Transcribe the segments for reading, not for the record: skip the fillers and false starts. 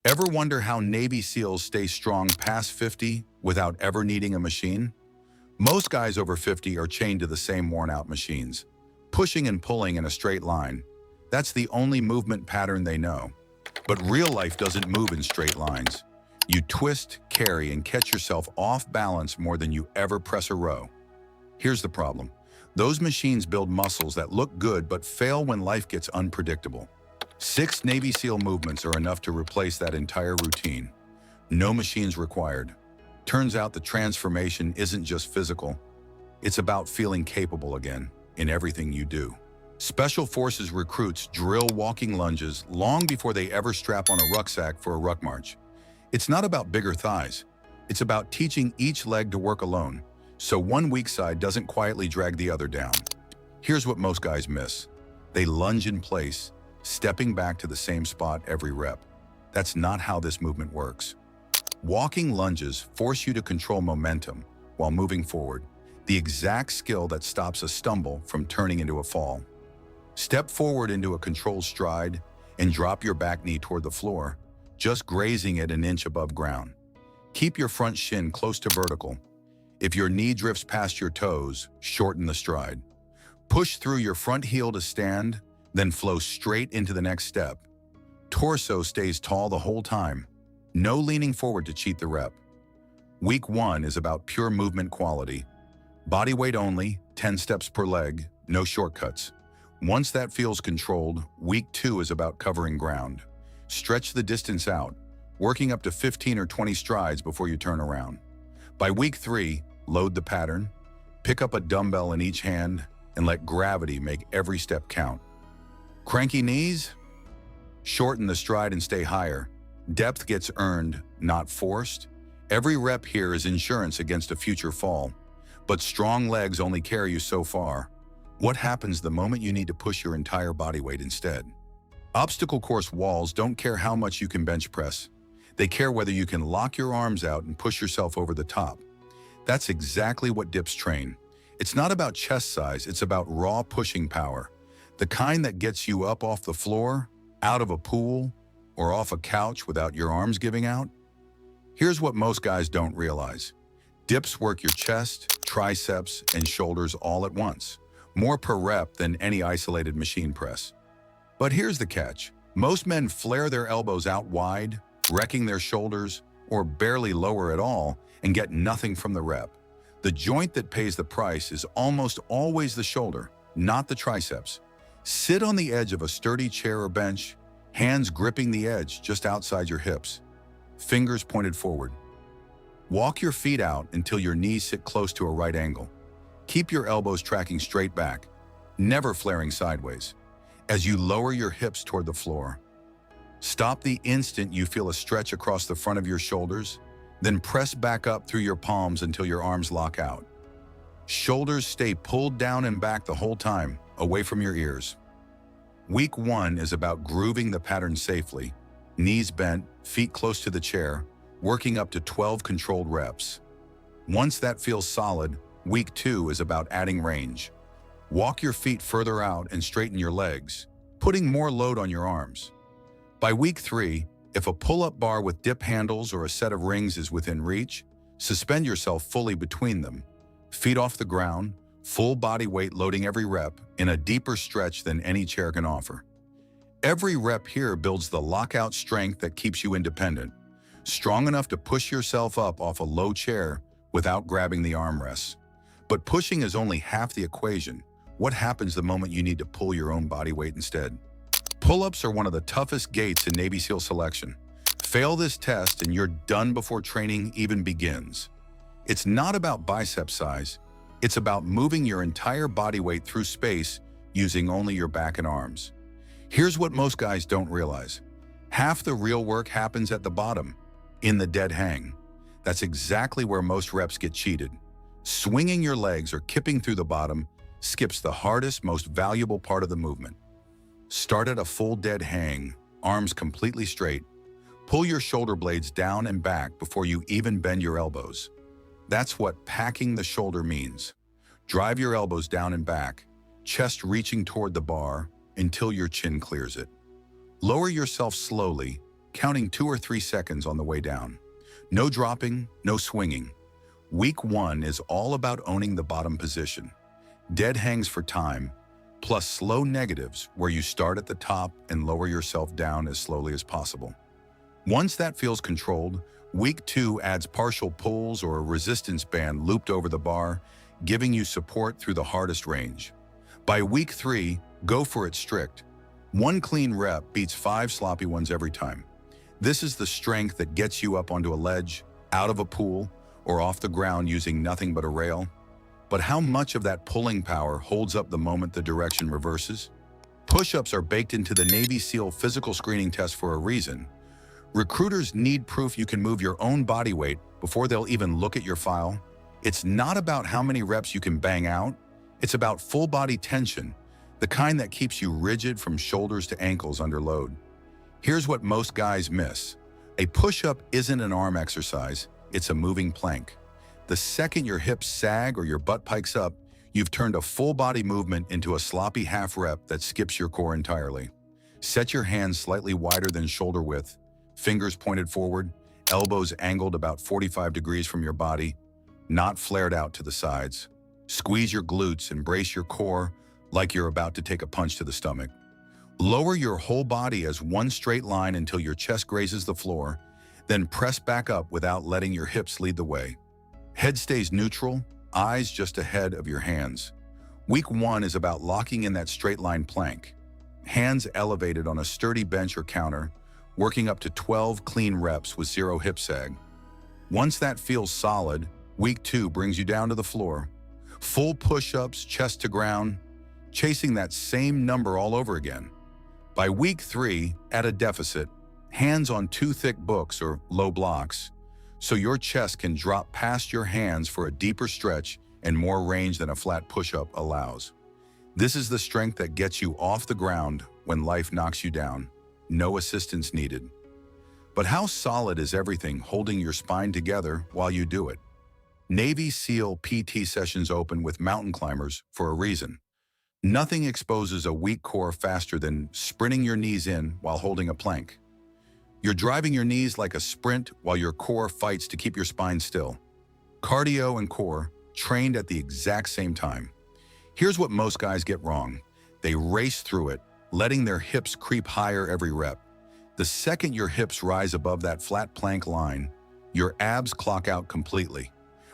Ever wonder how Navy SEALs stay strong past 50 without ever needing a machine? Most guys over 50 are chained to the same worn-out machines, pushing and pulling in a straight line. That's the only movement pattern they know. But real life doesn't move in straight lines. You twist, carry, and catch yourself off balance more than you ever press a row. Here's the problem. Those machines build muscles that look good but fail when life gets unpredictable. 6 Navy SEAL movements are enough to replace that entire routine. No machines required. Turns out the transformation isn't just physical. It's about feeling capable again in everything you do. Special Forces recruits drill walking lunges long before they ever strap on a rucksack for a ruck march. It's not about bigger thighs. It's about teaching each leg to work alone, so one weak side doesn't quietly drag the other down. Here's what most guys miss. They lunge in place, stepping back to the same spot every rep. That's not how this movement works. Walking lunges force you to control momentum while moving forward, the exact skill that stops a stumble from turning into a fall. Step forward into a controlled stride and drop your back knee toward the floor, just grazing it an inch above ground. Keep your front shin close to vertical. If your knee drifts past your toes, shorten the stride. Push through your front heel to stand, then flow straight into the next step. Torso stays tall the whole time. No leaning forward to cheat the rep. Week 1 is about pure movement quality. Body weight only, 10 steps per leg, no shortcuts. Once that feels controlled, week 2 is about covering ground. Stretch the distance out, working up to 15 or 20 strides before you turn around. By week 3, load the pattern, pick up a dumbbell in each hand, and let gravity make every step count. Cranky knees? Shorten the stride and stay higher. Depth gets earned, not forced. Every rep here is insurance against a future fall. But strong legs only carry you so far. What happens the moment you need to push your entire body weight instead? Obstacle course walls don't care how much you can bench press. They care whether you can lock your arms out and push yourself over the top. That's exactly what dips train. It's not about chest size, it's about raw pushing power. The kind that gets you up off the floor, out of a pool, or off a couch without your arms giving out. Here's what most guys don't realize. Dips work your chest, triceps, and shoulders all at once, more per rep than any isolated machine press. But here's the catch. Most men flare their elbows out wide, wrecking their shoulders, or barely lower at all, and get nothing from the rep. The joint that pays the price is almost always the shoulder, not the triceps. Sit on the edge of a sturdy chair or bench, hands gripping the edge just outside your hips, fingers pointed forward. Walk your feet out until your knees sit close to a right angle. Keep your elbows tracking straight back, never flaring sideways. As you lower your hips toward the floor, stop the instant you feel a stretch across the front of your shoulders, then press back up through your palms until your arms lock out. Shoulders stay pulled down and back the whole time, away from your ears. Week 1 is about grooving the pattern safely, knees bent, feet close to the chair, working up to 12 controlled reps. Once that feels solid, week 2 is about adding range. Walk your feet further out and straighten your legs, putting more load on your arms. By week 3, if a pull-up bar with dip handles or a set of rings is within reach, suspend yourself fully between them. Feet off the ground, full body weight loading every rep in a deeper stretch than any chair can offer. Every rep here builds the lockout strength that keeps you independent, strong enough to push yourself up off a low chair without grabbing the armrests. But pushing is only half the equation. What happens the moment you need to pull your own body weight instead? Pull-ups are one of the toughest gates in Navy SEAL selection. Fail this test and you're done before training even begins. It's not about bicep size. It's about moving your entire body weight through space using only your back and arms. Here's what most guys don't realize. Half the real work happens at the bottom, in the dead hang. That's exactly where most reps get cheated. Swinging your legs or kipping through the bottom skips the hardest, most valuable part of the movement. Start at a full dead hang, arms completely straight. Pull your shoulder blades down and back before you even bend your elbows. That's what packing the shoulder means. Drive your elbows down and back, chest reaching toward the bar until your chin clears it. Lower yourself slowly, counting 2 or 3 seconds on the way down. No dropping, no swinging. Week 1 is all about owning the bottom position. Dead hangs for time, plus slow negatives where you start at the top and lower yourself down as slowly as possible. Once that feels controlled, week 2 adds partial pulls or a resistance band looped over the bar, giving you support through the hardest range. By week 3, go for it strict. 1 clean rep beats 5 sloppy ones every time. This is the strength that gets you up onto a ledge, out of a pool, or off the ground using nothing but a rail. But how much of that pulling power holds up the moment the direction reverses? Push-ups are baked into the Navy SEAL physical screening test for a reason. Recruiters need proof you can move your own body weight before they'll even look at your file. It's not about how many reps you can bang out. It's about full body tension, the kind that keeps you rigid from shoulders to ankles under load. Here's what most guys miss. A push-up isn't an arm exercise, it's a moving plank. The second your hips sag or your butt pikes up, you've turned a full body movement into a sloppy half rep that skips your core entirely. Set your hands slightly wider than shoulder width, fingers pointed forward, elbows angled about 45 degrees from your body, not flared out to the sides. Squeeze your glutes and brace your core like you're about to take a punch to the stomach. Lower your whole body as one straight line until your chest grazes the floor, then press back up without letting your hips lead the way. Head stays neutral, eyes just ahead of your hands. Week 1 is about locking in that straight line plank. Hands elevated on a sturdy bench or counter, working up to 12 clean reps with 0 hip sag. Once that feels solid, week 2 brings you down to the floor. Full push-ups, chest to ground, chasing that same number all over again. By week 3, at a deficit, hands on 2 thick books or low blocks, so your chest can drop past your hands for a deeper stretch and more range than a flat push-up allows. This is the strength that gets you off the ground when life knocks you down. No assistance needed. But how solid is everything holding your spine together while you do it? Navy SEAL PT sessions open with mountain climbers for a reason. Nothing exposes a weak core faster than sprinting your knees in while holding a plank. You're driving your knees like a sprint while your core fights to keep your spine still. Cardio and core trained at the exact same time. Here's what most guys get wrong. They race through it, letting their hips creep higher every rep. The second your hips rise above that flat plank line, your abs clock out completely.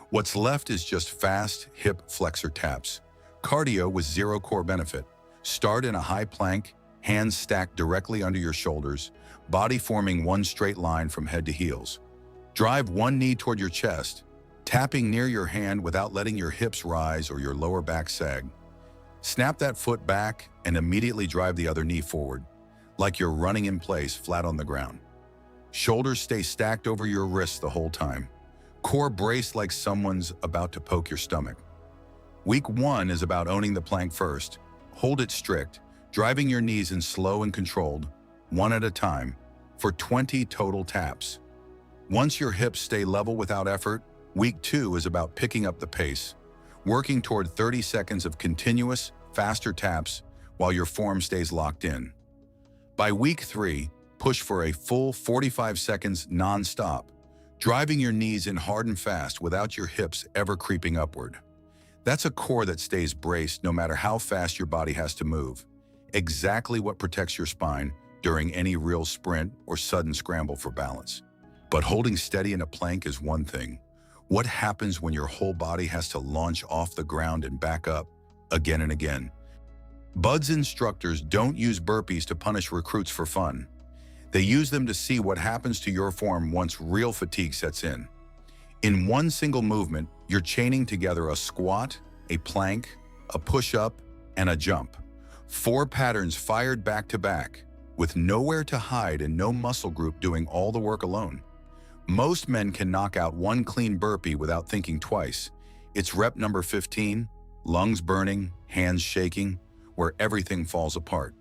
What's left is just fast hip flexor taps. Cardio with 0 core benefit. Start in a high plank, hands stacked directly under your shoulders, body forming one straight line from head to heels. Drive one knee toward your chest, tapping near your hand without letting your hips rise or your lower back sag. Snap that foot back and immediately drive the other knee forward, like you're running in place flat on the ground. Shoulders stay stacked over your wrists the whole time. Core braced like someone's about to poke your stomach. Week 1 is about owning the plank first. Hold it strict, driving your knees in slow and controlled, one at a time, for 20 total taps. Once your hips stay level without effort, week 2 is about picking up the pace, working toward 30 seconds of continuous, faster taps while your form stays locked in. By week 3, push for a full 45 seconds non-stop, driving your knees in hard and fast without your hips ever creeping upward. That's a core that stays braced no matter how fast your body has to move. Exactly what protects your spine during any real sprint or sudden scramble for balance. But holding steady in a plank is one thing. What happens when your whole body has to launch off the ground and back up again and again? BUD/S instructors don't use burpees to punish recruits for fun. They use them to see what happens to your form once real fatigue sets in. In one single movement, you're chaining together a squat, a plank, a push-up, and a jump. 4 patterns fired back to back, with nowhere to hide and no muscle group doing all the work alone. Most men can knock out one clean burpee without thinking twice. It's rep number 15, lungs burning, hands shaking, where everything falls apart.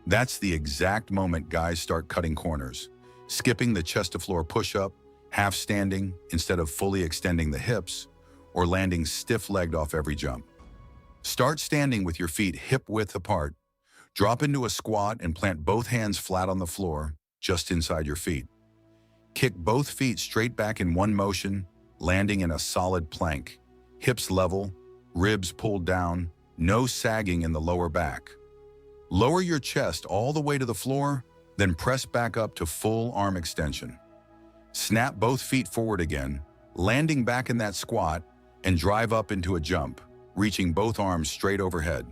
That's the exact moment guys start cutting corners, skipping the chest-to-floor push-up, half standing instead of fully extending the hips, or landing stiff-legged off every jump. Start standing with your feet hip-width apart. Drop into a squat and plant both hands flat on the floor, just inside your feet. Kick both feet straight back in one motion, landing in a solid plank. Hips level, ribs pulled down, no sagging in the lower back. Lower your chest all the way to the floor, then press back up to full arm extension. Snap both feet forward again, landing back in that squat, and drive up into a jump, reaching both arms straight overhead.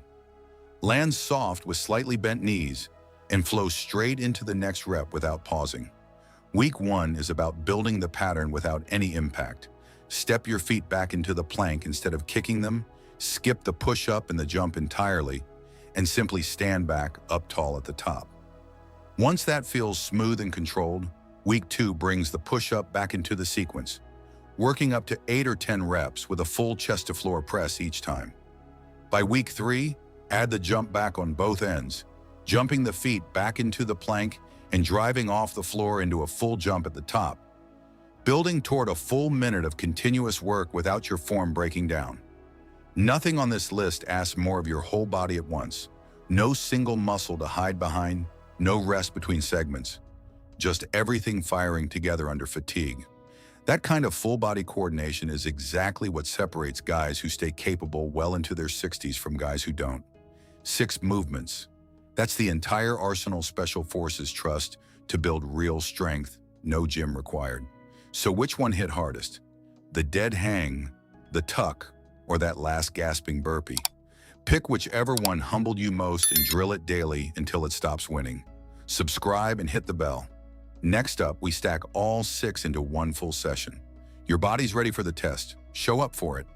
Land soft with slightly bent knees and flow straight into the next rep without pausing. Week 1 is about building the pattern without any impact. Step your feet back into the plank instead of kicking them, skip the push-up and the jump entirely, and simply stand back up tall at the top. Once that feels smooth and controlled, Week 2 brings the push-up back into the sequence, working up to 8 or 10 reps with a full chest-to-floor press each time. By Week 3, add the jump back on both ends, jumping the feet back into the plank and driving off the floor into a full jump at the top, building toward a full minute of continuous work without your form breaking down. Nothing on this list asks more of your whole body at once. No single muscle to hide behind, no rest between segments. Just everything firing together under fatigue. That kind of full-body coordination is exactly what separates guys who stay capable well into their 60s from guys who don't. 6 movements. That's the entire arsenal Special Forces trust to build real strength, no gym required. So which one hit hardest? The dead hang, the tuck, or that last gasping burpee? Pick whichever one humbled you most and drill it daily until it stops winning. Subscribe and hit the bell. Next up, we stack all 6 into one full session. Your body's ready for the test. Show up for it.